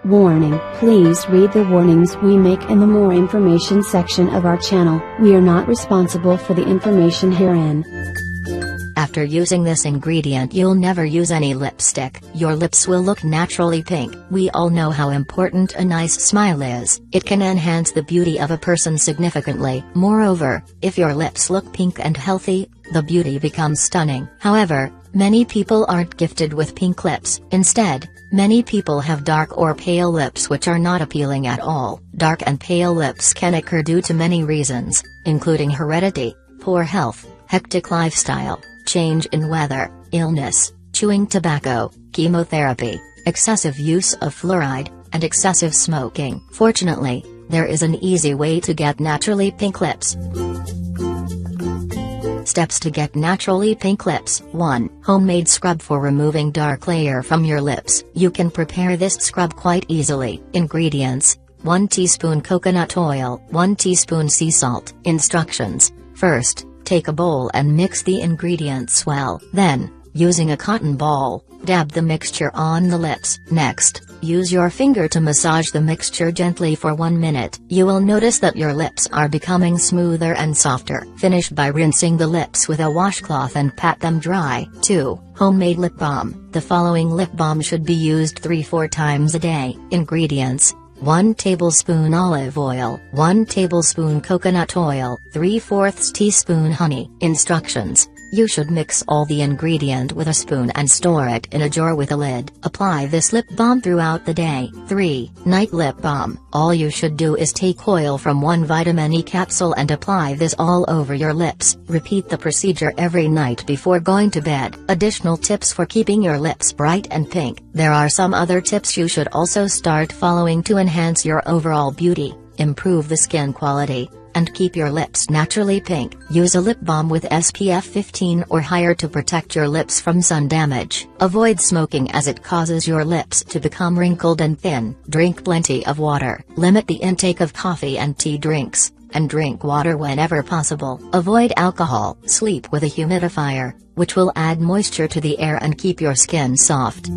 Warning: please read the warnings we make in the more information section of our channel. We are not responsible for the information herein. After using this ingredient, you'll never use any lipstick. Your lips will look naturally pink. We all know how important a nice smile is. It can enhance the beauty of a person significantly. Moreover, if your lips look pink and healthy, the beauty becomes stunning. However, many people aren't gifted with pink lips. Instead, many people have dark or pale lips which are not appealing at all. Dark and pale lips can occur due to many reasons, including heredity, poor health, hectic lifestyle, change in weather, illness, chewing tobacco, chemotherapy, excessive use of fluoride, and excessive smoking. Fortunately, there is an easy way to get naturally pink lips. Steps to get naturally pink lips. 1. Homemade scrub for removing dark layer from your lips. You can prepare this scrub quite easily. Ingredients: 1 teaspoon coconut oil, 1 teaspoon sea salt. Instructions: first, take a bowl and mix the ingredients well. Then, using a cotton ball, dab the mixture on the lips. Next, use your finger to massage the mixture gently for 1 minute. You will notice that your lips are becoming smoother and softer. Finish by rinsing the lips with a washcloth and pat them dry. 2. Homemade lip balm. The following lip balm should be used 3-4 times a day. Ingredients: 1 tablespoon olive oil, 1 tablespoon coconut oil, 3/4 teaspoon honey. Instructions: you should mix all the ingredient with a spoon and store it in a jar with a lid. Apply this lip balm throughout the day. 3. Night lip balm. All you should do is take oil from 1 vitamin E capsule and apply this all over your lips. Repeat the procedure every night before going to bed. Additional tips for keeping your lips bright and pink. There are some other tips you should also start following to enhance your overall beauty, improve the skin quality, and keep your lips naturally pink. Use a lip balm with SPF 15 or higher to protect your lips from sun damage. Avoid smoking as it causes your lips to become wrinkled and thin. Drink plenty of water. Limit the intake of coffee and tea drinks, and drink water whenever possible. Avoid alcohol. Sleep with a humidifier, which will add moisture to the air and keep your skin soft.